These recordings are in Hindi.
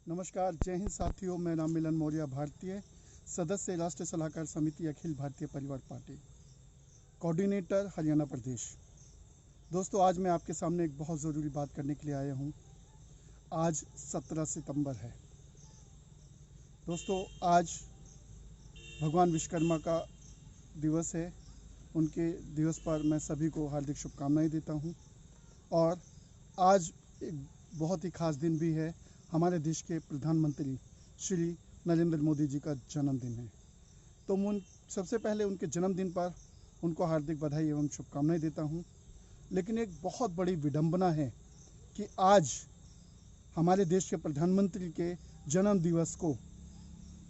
नमस्कार, जय हिंद साथियों। मैं राम मिलन मौर्य, भारतीय सदस्य राष्ट्रीय सलाहकार समिति अखिल भारतीय परिवार पार्टी, कोऑर्डिनेटर हरियाणा प्रदेश। दोस्तों, आज मैं आपके सामने एक बहुत ज़रूरी बात करने के लिए आया हूँ। आज 17 सितंबर है। दोस्तों, आज भगवान विश्वकर्मा का दिवस है। उनके दिवस पर मैं सभी को हार्दिक शुभकामनाएं देता हूँ। और आज एक बहुत ही खास दिन भी है। हमारे देश के प्रधानमंत्री श्री नरेंद्र मोदी जी का जन्मदिन है। तो मैं सबसे पहले उनके जन्मदिन पर उनको हार्दिक बधाई एवं शुभकामनाएं देता हूं। लेकिन एक बहुत बड़ी विडंबना है कि आज हमारे देश के प्रधानमंत्री के जन्म दिवस को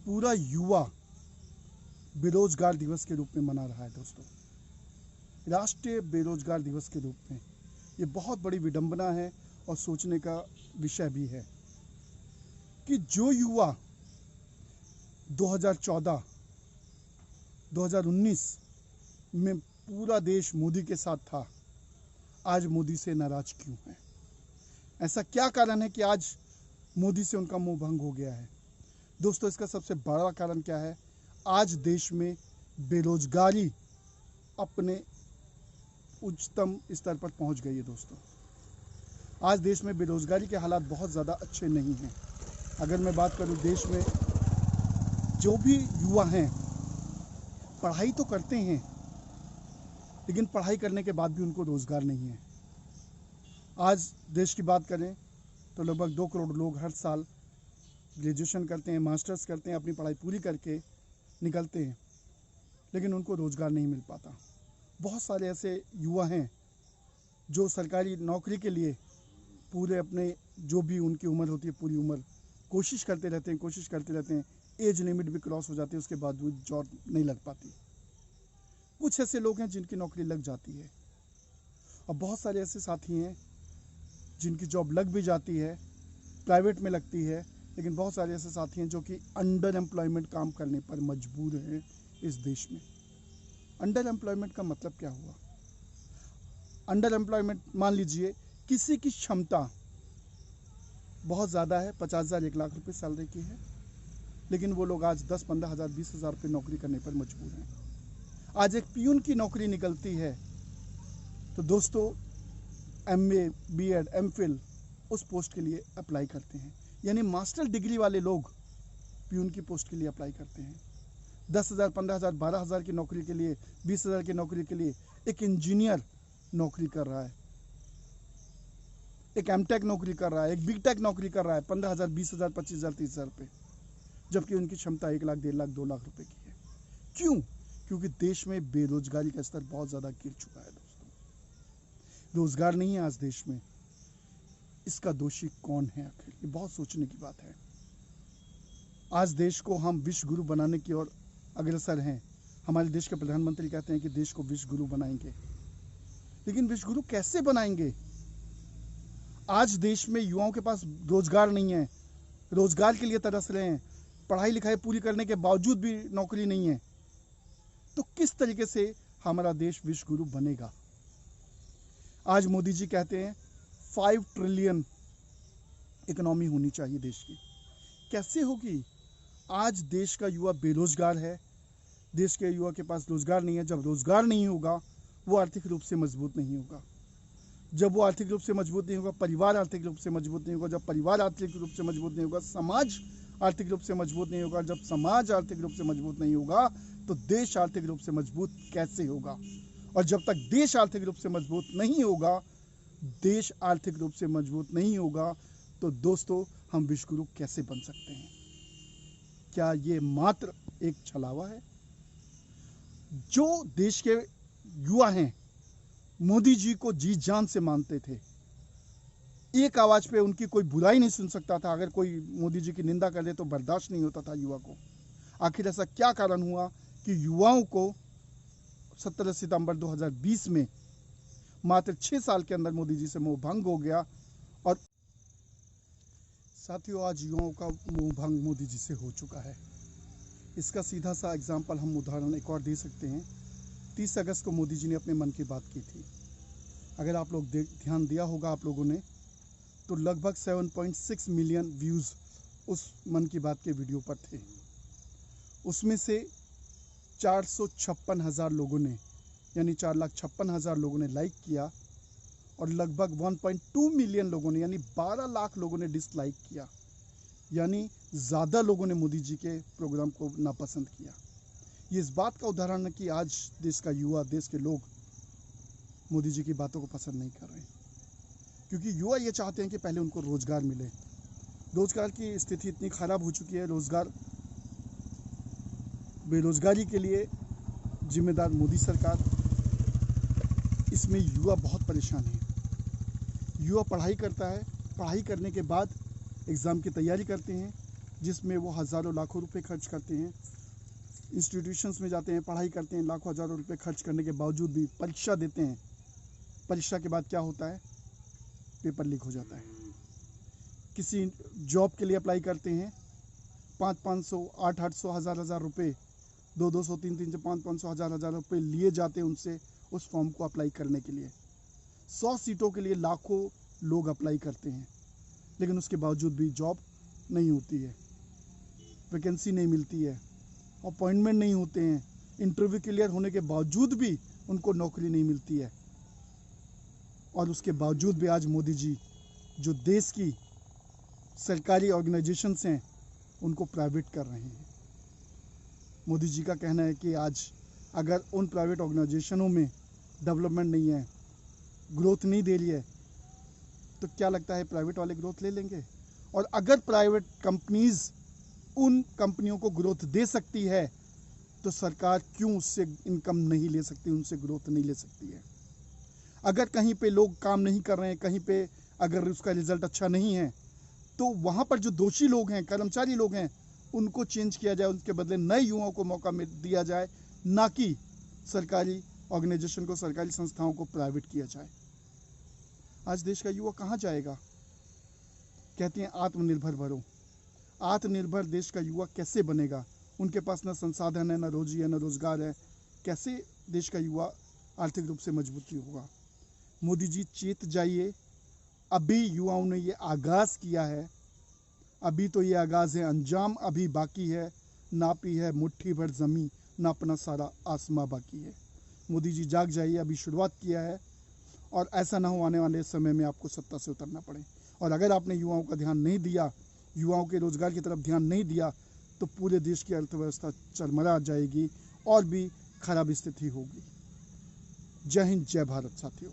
पूरा युवा बेरोजगार दिवस के रूप में मना रहा है। दोस्तों, राष्ट्रीय बेरोजगार दिवस के रूप में ये बहुत बड़ी विडंबना है और सोचने का विषय भी है कि जो युवा 2014, 2019 में पूरा देश मोदी के साथ था, आज मोदी से नाराज क्यों है? ऐसा क्या कारण है कि आज मोदी से उनका मोह भंग हो गया है? दोस्तों, इसका सबसे बड़ा कारण क्या है? आज देश में बेरोजगारी अपने उच्चतम स्तर पर पहुंच गई है। दोस्तों, आज देश में बेरोजगारी के हालात बहुत ज़्यादा अच्छे नहीं हैं। अगर मैं बात करूं, देश में जो भी युवा हैं पढ़ाई तो करते हैं, लेकिन पढ़ाई करने के बाद भी उनको रोजगार नहीं है। आज देश की बात करें तो लगभग 2 करोड़ लोग हर साल ग्रेजुएशन करते हैं, मास्टर्स करते हैं, अपनी पढ़ाई पूरी करके निकलते हैं, लेकिन उनको रोजगार नहीं मिल पाता। बहुत सारे ऐसे युवा हैं जो सरकारी नौकरी के लिए पूरे अपने जो भी उनकी उम्र होती है पूरी उम्र कोशिश करते रहते हैं। एज लिमिट भी क्रॉस हो जाती है, उसके बाद भी जॉब नहीं लग पाती। कुछ ऐसे लोग हैं जिनकी नौकरी लग जाती है, और बहुत सारे ऐसे साथी हैं जिनकी जॉब लग भी जाती है, प्राइवेट में लगती है, लेकिन बहुत सारे ऐसे साथी हैं जो कि अंडर एम्प्लॉयमेंट काम करने पर मजबूर हैं इस देश में। अंडर एम्प्लॉयमेंट का मतलब क्या हुआ? अंडर एम्प्लॉयमेंट, मान लीजिए किसी की क्षमता बहुत ज़्यादा है, 50,000 1 लाख रुपये सैलरी की है, लेकिन वो लोग आज 10, 15,000, 20,000 रुपये नौकरी करने पर मजबूर हैं। आज एक पियून की नौकरी निकलती है तो दोस्तों MA, BEd, MPhil उस पोस्ट के लिए अप्लाई करते हैं। यानी मास्टर डिग्री वाले लोग पियून की पोस्ट के लिए अप्लाई करते हैं। 10,000, 15,000, 12,000 की नौकरी के लिए, 20,000 की नौकरी के लिए एक इंजीनियर नौकरी कर रहा है, एक एमटेक नौकरी कर रहा है, एक बीटेक नौकरी कर रहा है, 15,000, 20,000, 25,000, 30,000 रुपये, जबकि उनकी क्षमता 1 लाख, 1.5 लाख, 2 लाख रुपए की है। क्यों? क्योंकि देश में बेरोजगारी का स्तर बहुत ज़्यादा गिर चुका है। दोस्तों, रोजगार नहीं है आज देश में। इसका दोषी कौन है आखिर? ये बहुत सोचने की बात है। आज देश को हम विश्व गुरु बनाने की ओर अग्रसर हैं। हमारे देश के प्रधानमंत्री कहते हैं कि देश को विश्व गुरु बनाएंगे, लेकिन विश्व गुरु कैसे बनाएंगे? आज देश में युवाओं के पास रोजगार नहीं है, रोजगार के लिए तरस रहे हैं, पढ़ाई लिखाई पूरी करने के बावजूद भी नौकरी नहीं है। तो किस तरीके से हमारा देश विश्व गुरु बनेगा? आज मोदी जी कहते हैं 5 ट्रिलियन इकोनॉमी होनी चाहिए देश की। कैसे होगी? आज देश का युवा बेरोजगार है, देश के युवा के पास रोजगार नहीं है। जब रोजगार नहीं होगा, वो आर्थिक रूप से मजबूत नहीं होगा। जब वो आर्थिक रूप से मजबूत नहीं होगा, परिवार आर्थिक रूप से मजबूत नहीं होगा। जब परिवार आर्थिक रूप से मजबूत नहीं होगा, समाज आर्थिक रूप से मजबूत नहीं होगा। जब समाज आर्थिक रूप से मजबूत नहीं होगा, तो देश आर्थिक रूप से मजबूत कैसे होगा? और जब तक देश आर्थिक रूप से मजबूत नहीं होगा, तो दोस्तों हम विश्व गुरु कैसे बन सकते हैं? क्या ये मात्र एक छलावा है? जो देश के युवा हैं, मोदी जी को जी जान से मानते थे, एक आवाज पे उनकी कोई बुराई नहीं सुन सकता था। अगर कोई मोदी जी की निंदा करे तो बर्दाश्त नहीं होता था युवा को। आखिर ऐसा क्या कारण हुआ कि युवाओं को 17 सितंबर 2020 में मात्र 6 साल के अंदर मोदी जी से मोह भंग हो गया? और साथियों, आज युवाओं का मोह भंग मोदी जी से हो चुका है। इसका सीधा सा एग्जाम्पल हम उदाहरण एक और दे सकते हैं। 30 अगस्त को मोदी जी ने अपने मन की बात की थी। अगर आप लोग ध्यान दिया होगा आप लोगों ने, तो लगभग 7.6 मिलियन व्यूज़ उस मन की बात के वीडियो पर थे। उसमें से 456,000 लोगों ने, यानी 4,56,000 लोगों ने लाइक किया और लगभग 1.2 मिलियन लोगों ने, यानी 12 लाख लोगों ने डिसलाइक किया। यानी ज़्यादा लोगों ने मोदी जी के प्रोग्राम को नापसंद किया। ये इस बात का उदाहरण है कि आज देश का युवा, देश के लोग मोदी जी की बातों को पसंद नहीं कर रहे हैं, क्योंकि युवा ये चाहते हैं कि पहले उनको रोज़गार मिले। रोज़गार की स्थिति इतनी ख़राब हो चुकी है, बेरोज़गारी के लिए जिम्मेदार मोदी सरकार, इसमें युवा बहुत परेशान है। युवा पढ़ाई करता है, पढ़ाई करने के बाद एग्ज़ाम की तैयारी करते हैं, जिसमें वो हज़ारों लाखों रुपए खर्च करते हैं। इंस्टीट्यूशंस में जाते हैं, पढ़ाई करते हैं, लाखों हज़ारों रुपए खर्च करने के बावजूद भी परीक्षा देते हैं। परीक्षा के बाद क्या होता है? पेपर लीक हो जाता है। किसी जॉब के लिए अप्लाई करते हैं, 500, 800, हज़ार रुपये, 200, 300, 500, हज़ार रुपये लिए जाते हैं उनसे उस फॉर्म को अप्लाई करने के लिए। 100 सीटों के लिए लाखों लोग अप्लाई करते हैं, लेकिन उसके बावजूद भी जॉब नहीं होती है, वैकेंसी नहीं मिलती है, अपॉइंटमेंट नहीं होते हैं, इंटरव्यू क्लियर होने के बावजूद भी उनको नौकरी नहीं मिलती है। और उसके बावजूद भी आज मोदी जी जो देश की सरकारी ऑर्गेनाइजेशंस हैं उनको प्राइवेट कर रहे हैं। मोदी जी का कहना है कि आज अगर उन प्राइवेट ऑर्गेनाइजेशनों में डेवलपमेंट नहीं है, ग्रोथ नहीं दे रही है, तो क्या लगता है प्राइवेट वाले ग्रोथ ले लेंगे? और अगर प्राइवेट कंपनीज उन कंपनियों को ग्रोथ दे सकती है तो सरकार क्यों उससे इनकम नहीं ले सकती, उनसे ग्रोथ नहीं ले सकती है? अगर कहीं पे लोग काम नहीं कर रहे हैं, कहीं पे अगर उसका रिजल्ट अच्छा नहीं है, तो वहाँ पर जो दोषी लोग हैं, कर्मचारी लोग हैं, उनको चेंज किया जाए, उनके बदले नए युवाओं को मौका दिया जाए, ना कि सरकारी ऑर्गेनाइजेशन को, सरकारी संस्थाओं को प्राइवेट किया जाए। आज देश का युवा कहाँ जाएगा? कहते हैं आत्मनिर्भर बनो। आत्मनिर्भर देश का युवा कैसे बनेगा? उनके पास ना संसाधन है, ना रोजी है, ना रोजगार है। कैसे देश का युवा आर्थिक रूप से मजबूती होगा? मोदी जी चेत जाइए, अभी युवाओं ने ये आगाज़ किया है, अभी तो ये आगाज़ है, अंजाम अभी बाकी है। नापी है मुट्ठी भर ज़मीं, नापना सारा आसमां बाकी है। मोदी जी जाग जाइए, अभी शुरुआत किया है, और ऐसा ना हो आने वाले समय में आपको सत्ता से उतरना पड़े। और अगर आपने युवाओं का ध्यान नहीं दिया, युवाओं के रोज़गार की तरफ ध्यान नहीं दिया, तो पूरे देश की अर्थव्यवस्था चरमरा जाएगी और भी खराब स्थिति होगी। जय हिंद, जय भारत साथियों।